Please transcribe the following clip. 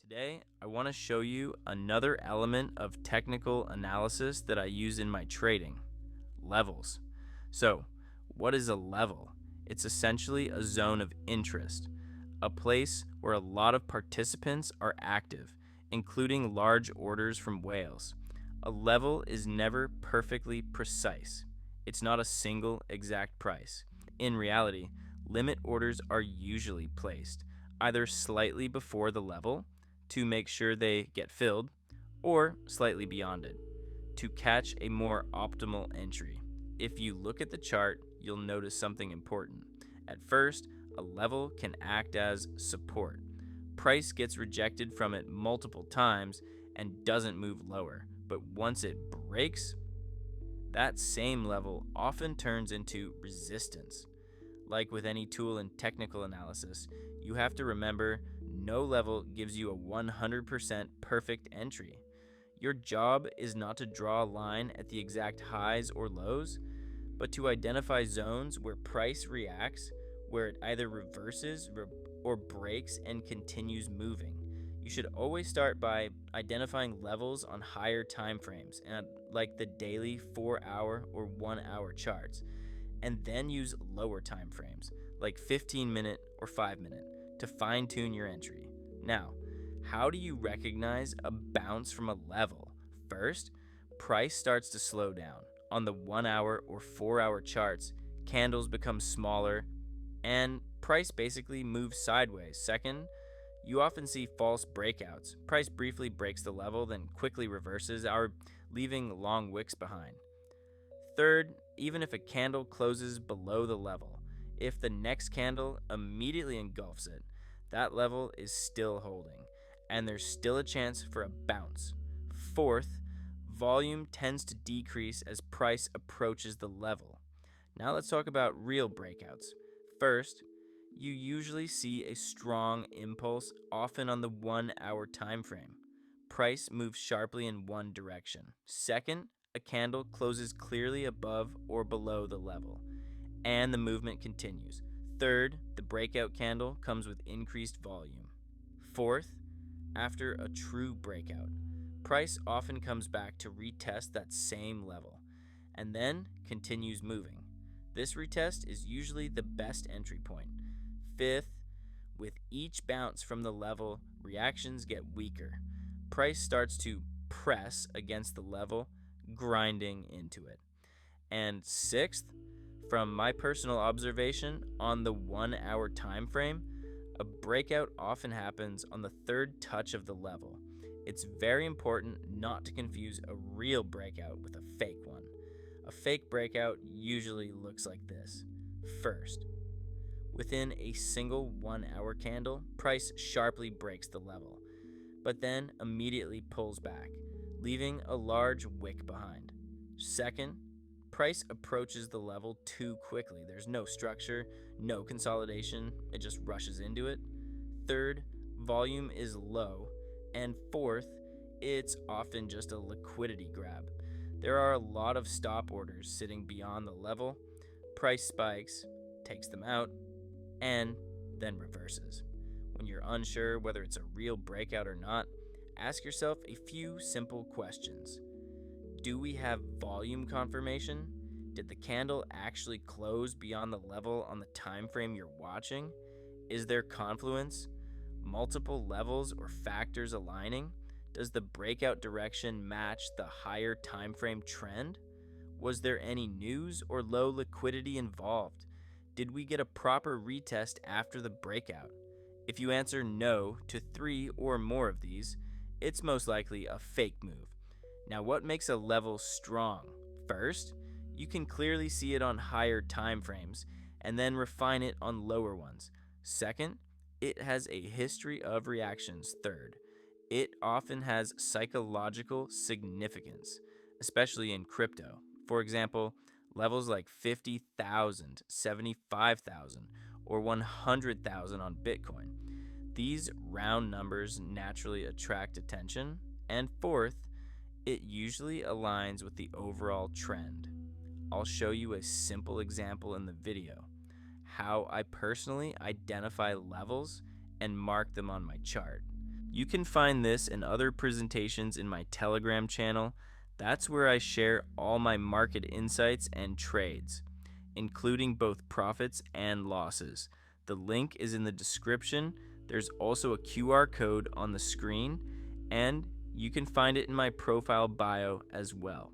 Today, I want to show you another element of technical analysis that I use in my trading: levels. So, what is a level? It's essentially a zone of interest, a place where a lot of participants are active, including large orders from whales. A level is never perfectly precise. It's not a single exact price. In reality, limit orders are usually placed either slightly before the level to make sure they get filled, or slightly beyond it to catch a more optimal entry. If you look at the chart, you'll notice something important. At first, a level can act as support. Price gets rejected from it multiple times and doesn't move lower, but once it breaks, that same level often turns into resistance. Like with any tool in technical analysis, you have to remember no level gives you a 100% perfect entry. Your job is not to draw a line at the exact highs or lows, but to identify zones where price reacts, where it either reverses or breaks and continues moving. You should always start by identifying levels on higher time frames, and like the daily 4-hour or 1-hour charts, and then use lower time frames, like 15-minute or 5-minute, to fine-tune your entry. Now, how do you recognize a bounce from a level? First, price starts to slow down. On the 1-hour or 4-hour charts, candles become smaller and price basically moves sideways. Second, you often see false breakouts. Price briefly breaks the level, then quickly reverses, leaving long wicks behind. Third, even if a candle closes below the level, if the next candle immediately engulfs it, that level is still holding, and there's still a chance for a bounce. Fourth, volume tends to decrease as price approaches the level. Now let's talk about real breakouts. First, you usually see a strong impulse, often on the 1-hour time frame. Price moves sharply in one direction. Second, a candle closes clearly above or below the level, and the movement continues. Third, the breakout candle comes with increased volume. Fourth, after a true breakout, price often comes back to retest that same level, and then continues moving. This retest is usually the best entry point. Fifth, with each bounce from the level, reactions get weaker. Price starts to press against the level, grinding into it. And sixth, from my personal observation, on the 1-hour time frame, a breakout often happens on the third touch of the level. It's very important not to confuse a real breakout with a fake one. A fake breakout usually looks like this. First, within a single 1-hour candle, price sharply breaks the level, but then immediately pulls back, leaving a large wick behind. Second, price approaches the level too quickly. There's no structure, no consolidation, it just rushes into it. Third, volume is low. And fourth, it's often just a liquidity grab. There are a lot of stop orders sitting beyond the level. Price spikes, takes them out, and then reverses. When you're unsure whether it's a real breakout or not, ask yourself a few simple questions. Do we have volume confirmation? Did the candle actually close beyond the level on the time frame you're watching? Is there confluence? Multiple levels or factors aligning? Does the breakout direction match the higher time frame trend? Was there any news or low liquidity involved? Did we get a proper retest after the breakout? If you answer no to 3 or more of these, it's most likely a fake move. Now, what makes a level strong? First, you can clearly see it on higher time frames and then refine it on lower ones. Second, it has a history of reactions. Third, it often has psychological significance, especially in crypto. For example, levels like 50,000, 75,000, or 100,000 on Bitcoin. These round numbers naturally attract attention. And fourth, it usually aligns with the overall trend. I'll show you a simple example in the video, how I personally identify levels and mark them on my chart. You can find this and other presentations in my Telegram channel. That's where I share all my market insights and trades, including both profits and losses. The link is in the description. There's also a QR code on the screen, and you can find it in my profile bio as well.